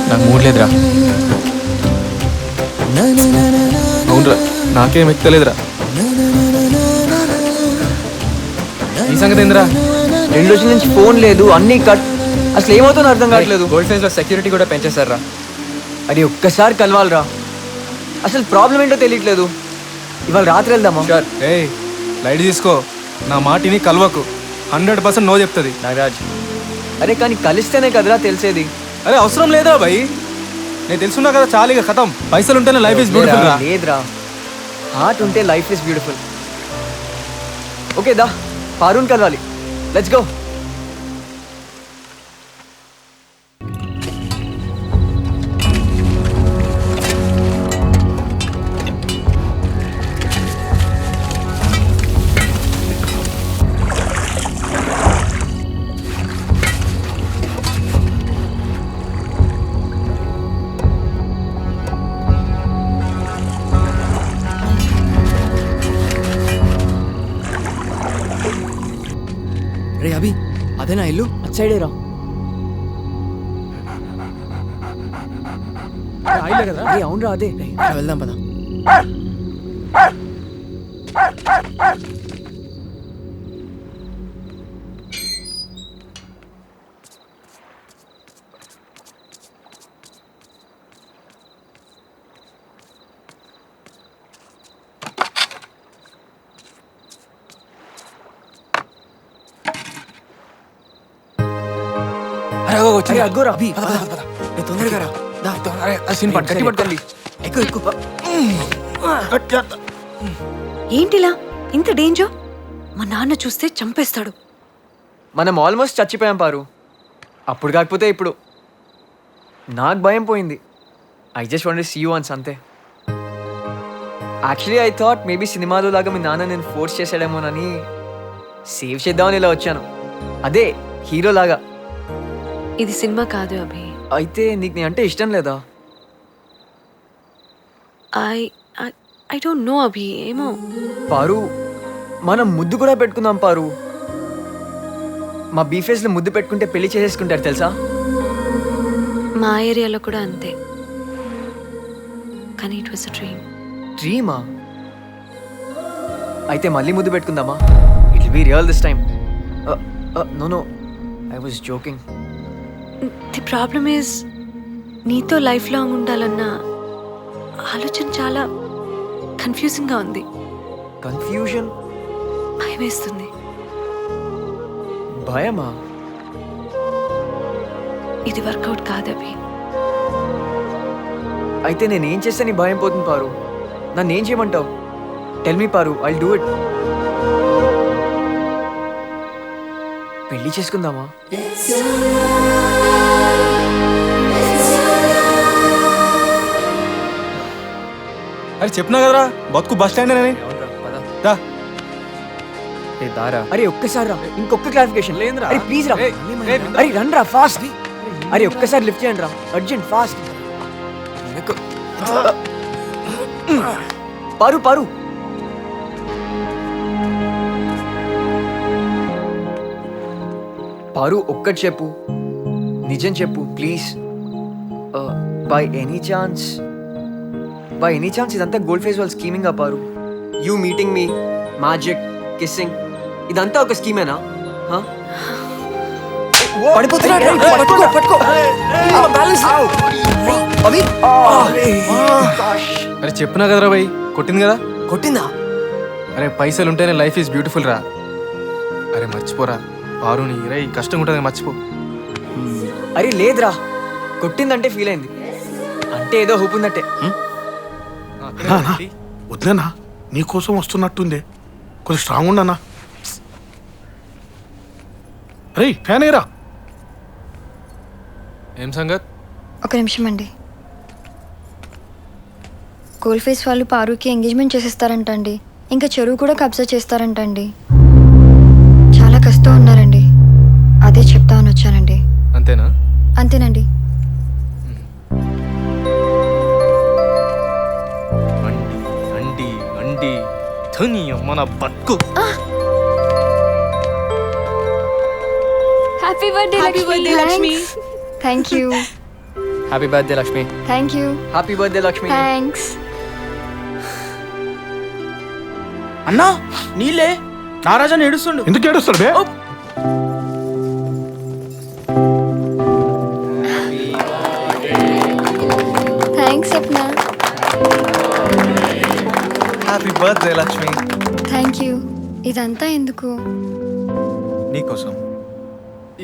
నాకు మూడ్ లేదురా. అవునరా, నాకేం ఎక్కలేదురా. ఈ సంగతి ఏందిరా? 2 రోజుల నుంచి ఫోన్ లేదు, అన్నీ కట్. అసలు ఏమవుతుందో అర్థం కావట్లేదు. గోల్డ్ ఫేన్స్ లో సెక్యూరిటీ కూడా పెంచేశారా? అది ఒక్కసారి కలవాలరా. అసలు ప్రాబ్లం ఏంటో తెలియట్లేదు. ఇవాళ రాత్రి వెళ్దామా? లైట్ తీసుకో, నా మాటిని కలవకు. 100% నో చెప్తుంది. నాగరాజ్, అరే కానీ కలిస్తేనే కదరా తెలిసేది. అరే అవసరం లేదా భయ్? నేను తెలుసున్నా కదా, చాలు కథం. పైసలు ఉంటేనే లైఫ్ ఇస్ బ్యూటిఫుల్ రా. లేదురా, హార్ట్ ఉంటే లైఫ్ ఇస్ బ్యూటిఫుల్. ఓకే దా, పారుని కలవాలి. Let's go. రే అభి, అదేనా ఇల్లు? అటు సైడే రా. అవునరా అదే. వెళ్దాం పద. అగ్గోరా. తొందరగా రా. పట్టుకోండి. ఎక్కువ ఎక్కువ. ఏంటిలా ఇంత డేంజర్? మా నాన్న చూస్తే చంపేస్తాడు. మనం ఆల్మోస్ట్ చచ్చిపోయాం పారు. అప్పుడు కాకపోతే ఇప్పుడు నాకు భయం పోయింది. I just want to see you once అంతే. యాక్చువల్లీ ఐ థాట్ మేబీ సినిమాలో లాగా మీ నాన్న నేను ఫోర్స్ చేసాడేమోనని సేవ్ చేద్దామని ఇలా వచ్చాను. అదే హీరో లాగా. ఇది సినిమా కాదు అభి. అయితే నీకు నీ అంటే ఇష్టం లేదా? ఐ డోంట్ నో అభి. ఏమో పారు, మనం ముద్దు కూడా పెట్టుకుందాం పారు. మా బీఫేస్లో ముద్దు పెట్టుకుంటే పెళ్లి చేసేసుకుంటారు తెలుసా? మా ఏరియాలో కూడా అంతే. కానీ ఇట్ వాస్ అ డ్రీమ్. డ్రీమా? అయితే మళ్ళీ ముద్దు పెట్టుకుందామా? It will be real this time. No I was joking. The problem is నీతో లైఫ్ లాంగ్ ఉండాలన్న ఆలోచన చాలా కన్ఫ్యూజింగ్గా ఉంది. కన్ఫ్యూజన్? భయం వేస్తుంది. భయమా? ఇది వర్కౌట్ కాదు అభి. అయితే నేనేం చేస్తే నీ భయం పోతుంది పారు? నన్ను ఏం చేయమంటావు? Tell me Paru, I'll do it. పెళ్లి చేసుకుందామా? అరే చెప్పినా కదరా, బతుకు బస్ స్టాండ్ అని. దారా. అరే ఒక్కసారి రా, ఇంకొక క్లారిఫికేషన్. లేదురా. అరే ప్లీజ్ రా. అరే రండి రా ఫాస్ట్. అరే ఒక్కసారి లిఫ్ట్ చేయండి రా, అర్జెంట్ ఫాస్ట్. పారు పారు. పారు ఒక్కటి చెప్పు, నిజం చెప్పు ప్లీజ్. బై ఎనీ ఛాన్స్ ఇదంతా గోల్డ్ ఫేస్ వాళ్ళ స్కీమింగ్ ఆ Paru? You meeting me, magic, kissing, ఇదంతా ఒక స్కీమేనా? అరే చెప్పినా కదరా భయ్, కొట్టింది కదా. కొట్టిందా? అరే పైసలు ఉంటేనే లైఫ్ ఈజ్ బ్యూటిఫుల్ రా. అరే మర్చిపోరా పారుని, రే కష్టం ఉంటుంది మర్చిపో. అరే లేదురా, కొట్టిందంటే ఫీల్ అయింది అంటే ఏదో హోప్ ఉందంటే. వద్దేనా, నీకోసం వస్తున్నట్టుందే, కొంచెం స్ట్రాంగ్ ఉండనా. రే ఫ్యాన్ ఏరా. ఏం సంగత్? ఒక నిమిషం అండి. గోల్డ్ ఫేస్ వాళ్ళు పారుకి ఎంగేజ్మెంట్ చేసేస్తారంట అండి. ఇంకా చెరువు కూడా కబ్జా చేస్తారంట అండి. చాలా కష్టం ఉన్నారండి. అదే చెప్తామని వచ్చానండి. అంతేనా? అంతేనండి. నీ అమ్మ నా బతుకు. Happy birthday Happy birthday, Lakshmi. Thank you happy birthday Lakshmi. Thank you happy birthday Lakshmi. Thanks. అన్నా నీళ్ళే నారాజా ఏడుస్తుండు. ఎందుకు ఏడుస్తాడు బే? Thanks Sapna. Happy birthday Lakshmi. Thank you. ఇదంతా ఎందుకు? నీకోసం.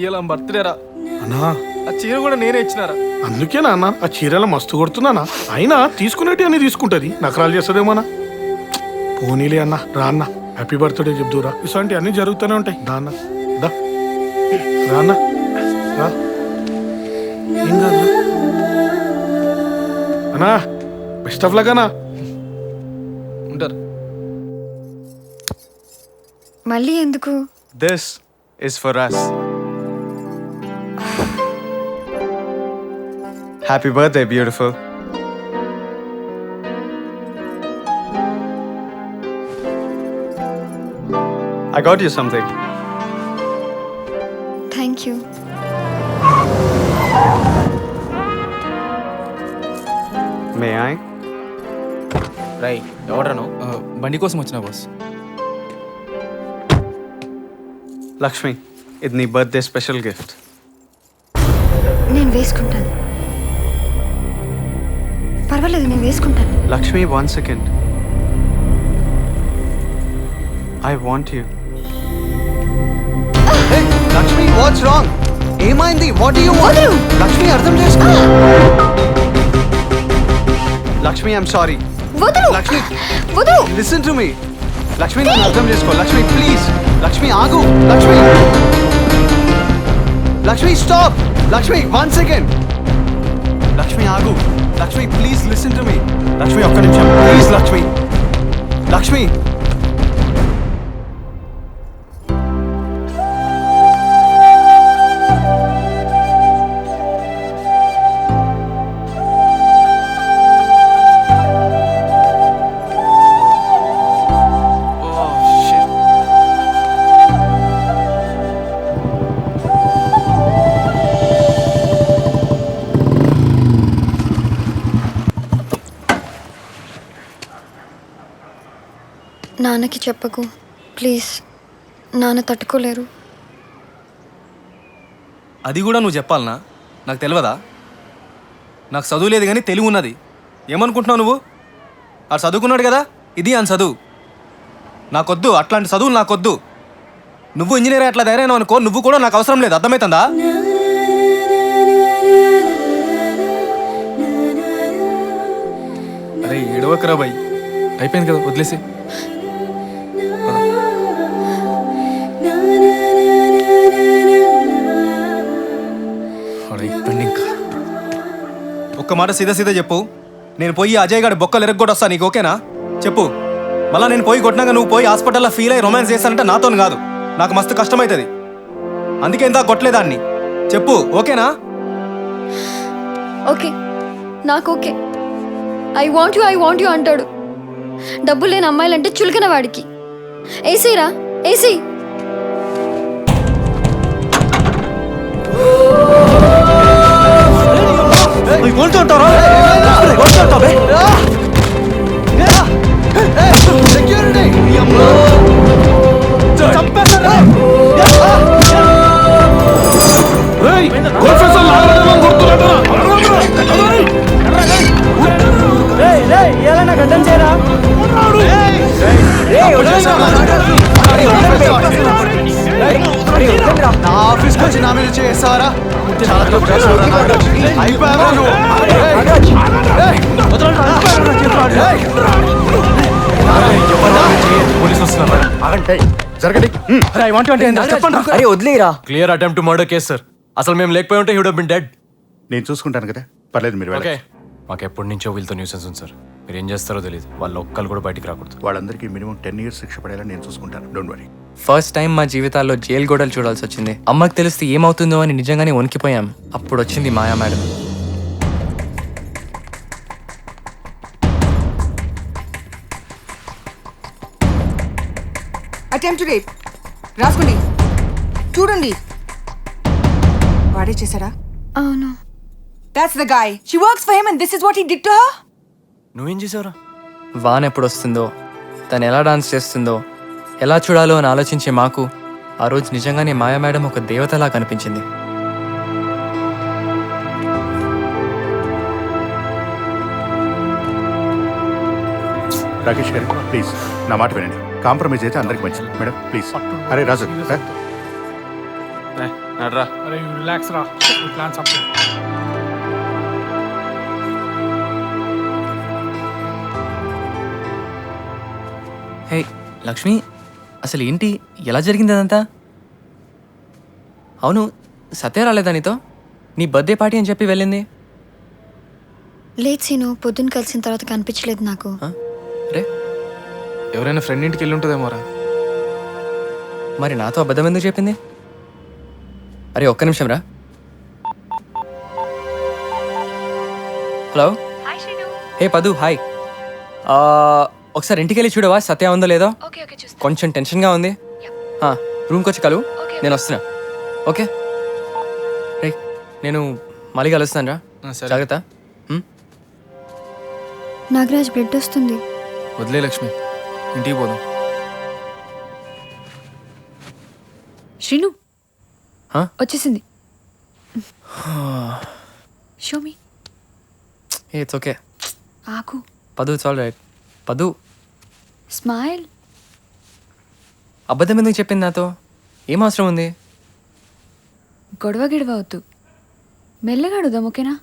ఇలా బర్త్డే రా. అన్నా ఆ చీర కూడా నేనే ఇచ్చినారా. అందుకేనా అన్న ఆ చీరల మస్తు కొడుతున్నానా? అయినా తీసుకునేటి అని తీసుకుంటది, నకరాలు చేస్తుందేమోనా. పోనీలే అన్న, రా అన్న, హ్యాపీ బర్త్డే చెప్దురా. ఇలాంటి అన్ని జరుగుతూనే ఉంటాయి. దా అన్న, దా రా అన్న, రా. ఏం కాదు రా. అన్నా బెస్ట్ ఆఫ్ లక్ అన్నా. ఉంటారు. మళ్ళీ ఎందుకు? This is for us. Happy birthday beautiful. I got you something. Thank you. May I? రై ఎవడను? బండి కోసం వచ్చిన బాస్. లక్ష్మి, ఇది నీ బర్త్డే స్పెషల్ గిఫ్ట్. నేను వేసుకుంటాను. పర్వాలేదు, నేను వేసుకుంటాను. Lakshmi, 1 second. I want you. Hey, Lakshmi, what's wrong? ఏమైంది? What do you want? Lakshmi, అర్థం చేసుకో. Lakshmi, I'm sorry. వదులు. లక్ష్మి, వదులు. listen to me. లక్ష్మి, నేను అర్థం చేసుకో. లక్ష్మి, ప్లీజ్. లక్ష్మి, ఆగు. లక్ష్మి, లక్ష్మి, స్టాప్. లక్ష్మి, 1 second. లక్ష్మి, ఆగు. Lakshmi, please listen to me. Lakshmi, ఒక్క నిమిషం ప్లీజ్. లక్ష్మి, లక్ష్మి. నాన్నకి చెప్పకు ప్లీజ్. నాన్న తట్టుకోలేరు. అది కూడా నువ్వు చెప్పాలనా? నాకు తెలియదా? నాకు చదువు లేదు కానీ తెలివి ఉన్నది. ఏమనుకుంటున్నావు నువ్వు? ఆ చదువుకున్నాడు కదా, ఇది అని చదువు. నాకొద్దు అట్లాంటి చదువులు, నాకొద్దు. నువ్వు ఇంజనీర్ అట్లా ధైర్యం అనుకో, నువ్వు కూడా నాకు అవసరం లేదు. అర్థమవుతుందా? అరే ఏడవకరా బాయ్, అయిపోయింది కదా, వదిలేసి. ఒక్క మాట సీదా సీదా చెప్పు. నేను పోయి అజయ్ గారి బొక్కలు ఎరగొట్టి వస్తా, నీకు ఓకేనా? చెప్పు. మళ్ళీ నేను పోయి కొట్టినాక నువ్వు పోయి హాస్పిటల్లో ఫీల్ అయ్యి రొమాన్స్ చేస్తానంటే నాతో కాదు, నాకు మస్తు కష్టమవుతుంది. అందుకే ఇంత కొట్టలేదాన్ని. చెప్పు, ఓకేనా? ఓకే, నాకు ఓకే. ఐ వాంట్ యూ అంటాడు. డబ్బులు లేని అమ్మాయిలంటే చులకన వాడికి. ఏసీరా, ఏసీ. నా ఆఫీస్కి వచ్చి నా మీద చేస్తావరా? చాలా తప్పు చేస్తావురా. అయిపోయావా నువ్వు? అరే వదిలేరా. Clear attempt to murder case sir. అసలు మేము లేకపోయి ఉంటే he would have been dead. నేను చూసుకుంటాను కదా, పర్లేదు, మీరు ఓకే. వెళ్ళండి. మాకు ఎప్పటి నుంచో వీళ్ళతో న్యూసెన్స్ ఉంది సార్. మీరు ఏం చేస్తారో తెలియదు. వాళ్ళ ఒక్కళ్ళు కూడా బయటికి రాకూడదు. వాళ్ళందరికీ మినిమం 10 years శిక్ష పడేలా నేను చూసుకుంటాను. Don't worry. ఫస్ట్ టైం మా జీవితాల్లో జైలు గోడలు చూడాల్సి వచ్చింది. అమ్మకి తెలిస్తే ఏమవుతుందో అని నిజంగానే వణికిపోయాం. అప్పుడు వచ్చింది మాయా మేడం. అటెంప్ట్ రేప్ రాసుకోండి. చూడండి, వాడే చేశాడా? అవును. That's the guy. She works for him and this is what he did to her. నువ్వేం చేసావురా? వాన్ ఎప్పుడు వస్తుందో, తను ఎలా డాన్స్ చేస్తుందో, ఎలా చూడాలో అని ఆలోచించే మాకు ఆ రోజు నిజంగానే మాయా మేడం ఒక దేవతలా కనిపించింది. రాకేష్ గారు ప్లీజ్ నా మాట వినండి. కాంప్రమైజ్ అయితే అందరికి మంచిది మేడం ప్లీజ్. అరే రాజు రా. అరే రిలాక్స్ రా, ప్లాన్ సపోర్ట్. హే లక్ష్మి, అసలు ఏంటి, ఎలా జరిగింది అదంతా? అవును, సత్య రాలేదా నీతో? నీ బర్త్డే పార్టీ అని చెప్పి వెళ్ళింది. లేదు సీను, పొద్దున్న కలిసిన తర్వాత కనిపించలేదు నాకు. రే, ఎవరైనా ఫ్రెండ్ ఇంటికి వెళ్ళి ఉంటుందేమోరా. మరి నాతో అబద్ధం ఎందుకు చెప్పింది? అరే ఒక్క నిమిషం రా. హలో. హే పదు, హాయ్. ఒకసారి ఇంటికి వెళ్ళి చూడవా సత్య ఉందో లేదో? కొంచెం టెన్షన్గా ఉంది. రూమ్కి వచ్చి కలువు, నేను వస్తున్నా. ఓకే రే, నేను మళ్ళీ కలుస్తాను రా. సరే. జాగ్రత్త. నాగరాజ్ బ్లడ్ వస్తుంది. వదిలే లక్ష్మి, ఇంటికి పోదాం. శ్రీను Huh? వచ్చేసింది. Show me. ఇట్స్ ఓకే ఆకు. పదు, ఇట్స్ ఆల్ రైట్. పదు, స్మైల్. అబద్ధం ఎందుకు చెప్పింది నాతో? ఏం అవసరం ఉంది? గొడవ వద్దు, మెల్లగా అడుగుదాం, ఓకేనా?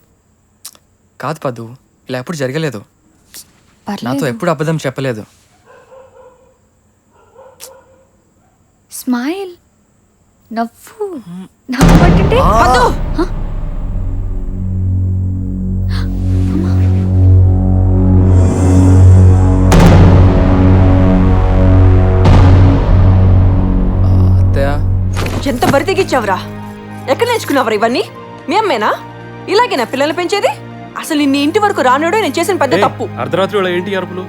కాదు పదు, ఇలా ఎప్పుడు జరగలేదు. నాతో పర్లేదు. ఎప్పుడు అబద్ధం చెప్పలేదు. స్మైల్. నవ్వు. నవ్వు పట్టింటే వద్దు. హ? అత్తయ్య, ఎంత బరి తెగిచ్చావురా? ఎక్కడ నేర్చుకున్నావురా ఇవన్నీ? మీ అమ్మేనా ఇలాగేనా పిల్లల్ని పెంచేది? అసలు ఇన్ని ఇంటి వరకు రానుడే నేను చేసిన పెద్ద తప్పు. అర్ధరాత్రి వేళ ఏంటి అరుపులు?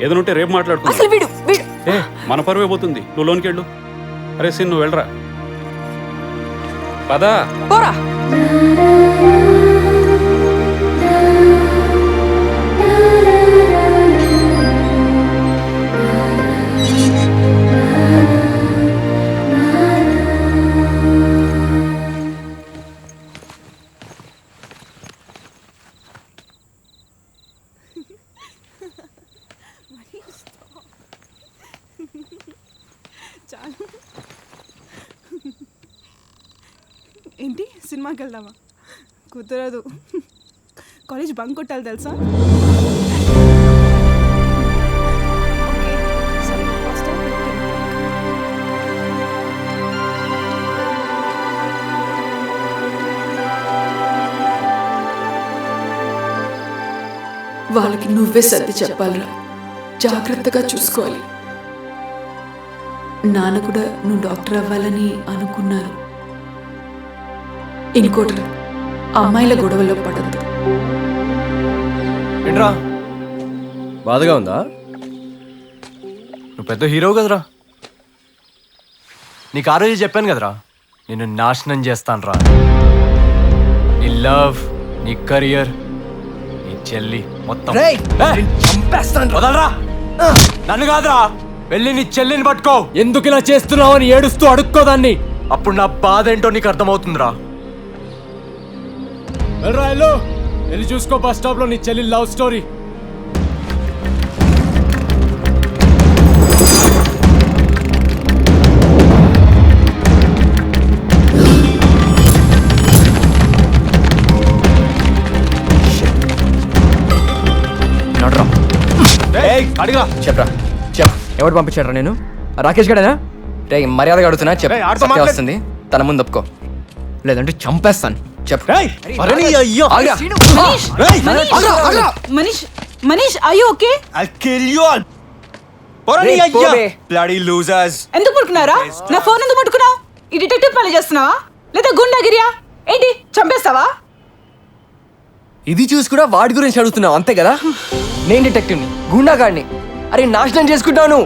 ఏదైనా ఉంటే రేపు మాట్లాడుకో. అసలు వీడు వీడు ఏ మన పరువే పోతుంది, నువ్వు లోనికి వెళ్ళు. అరే సిన్, నువ్వు వెళ్ళరా. పదా. పోరా. ఏంటి సినిమాకి వెళ్దామా? కుదరదు, కాలేజ్ బంక్ కొట్టాలి తెలుసా? వాళ్ళకి నువ్వే సర్ది చెప్పాలిరా, జాగ్రత్తగా చూసుకోవాలి. నాన్న కూడా నువ్వు డాక్టర్ అవ్వాలని అనుకున్నారు. ఇంకోటి, అమ్మాయిల గొడవల్లో పడద్దు. ఏంట్రా బాధగా ఉందా? నువ్వు పెద్ద హీరో కదరా. నీకు ఆ రోజు చెప్పాను కదరా, నిన్ను నాశనం చేస్తాను రా. నీ లవ్, నీ కెరియర్, నీ చెల్లి మొత్తం చంపేస్తాను. వదలరా. నన్ను కాదురా, వెళ్ళి నీ చెల్లిని పట్టుకో. ఎందుకు ఇలా చేస్తున్నావు అని ఏడుస్తూ అడుక్కోదాన్ని. అప్పుడు నా బాధ ఏంటో నీకు అర్థమవుతుందిరా. వెళ్ళరా, వెళ్ళు. వెళ్ళి చూసుకో బస్ స్టాప్ లో నీ చెల్లి లవ్ స్టోరీ. చెప్పరా, ఎవరు పంపించారా? నేను రాకేష్ గడేనా? రే, మర్యాదగా అడుగుతున్నా, చెప్ప వస్తుంది, తన ముందు ఒప్పుకో, లేదంటే చంపేస్తాను. చెప్పు. Manish are you okay? ఎందుకు పడుకున్నారా? నా ఫోన్ ఎందుకు పట్టుకున్నావు? ఈ డిటెక్టివ్ పని చేస్తున్నావా లేదా గుండాగిరియా ఏంటి? చంపేస్తావా? ఇది చూసి కూడా వాడి గురించి అడుగుతున్నావు అంతే కదా? నేను డిటెక్టివ్ని, గుండాగాడిని. అరే నాశనం చేసుకుంటాను.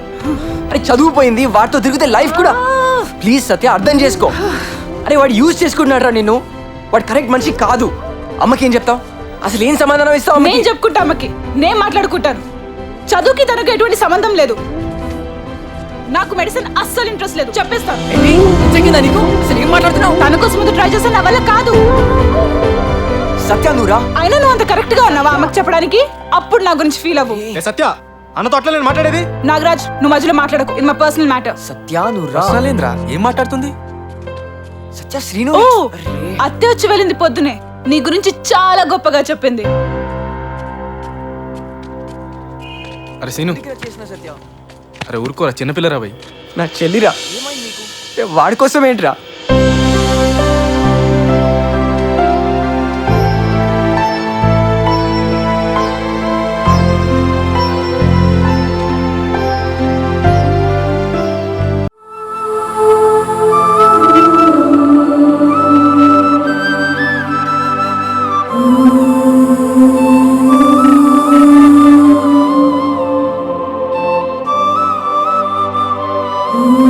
అరే చదువుపోయింది, వాడితో తిరిగితే లైఫ్ కూడా. ప్లీజ్ సత్య అర్థం చేసుకో. అరే వాడు యూజ్ చేసుకుంటున్నాడు రా నిన్ను. వాడు కరెక్ట్ మనిషి కాదు. అమ్మకి ఏం చెప్తావు? అసలు ఏం సమాధానం ఇస్తావు? నేను చెప్పుకుంటా అమ్మకి, నేను మాట్లాడుకుంటాను. చదువుకి తనకు ఎటువంటి సంబంధం లేదు. నాకు మెడిసిన్ అస్సలు ఇంట్రెస్ట్ లేదు, చెప్పేస్తాను. నీకు అసలు ఏం మాట్లాడుతున్నావు? తన కోసం ట్రై చేస్తాను, నా వల్ల కాదు. సత్య నువ్వురా. అయినా నువ్వు అంత కరెక్ట్ గా ఉన్నావా అమ్మకి చెప్పడానికి? అప్పుడు నా గురించి ఫీల్ అవ్వు. సత్య అన్నతో అట్లా నేను మాట్లాడేది. నాగరాజ్, నువ్వు మధ్యలో మాట్లాడకు, ఇది మా పర్సనల్ మ్యాటర్. సత్య నువ్వురా. ఏం మాట్లాడుతుంది సత్య? శ్రీను ఓ అత్తే వచ్చి వెళ్ళింది పొద్దునే, నీ గురించి చాలా గొప్పగా చెప్పింది. అరే సీను, అరే ఊరుకోరా, చిన్నపిల్లరా భయ్. నా చెల్లిరా. వాడి కోసం ఏంట్రా? Oh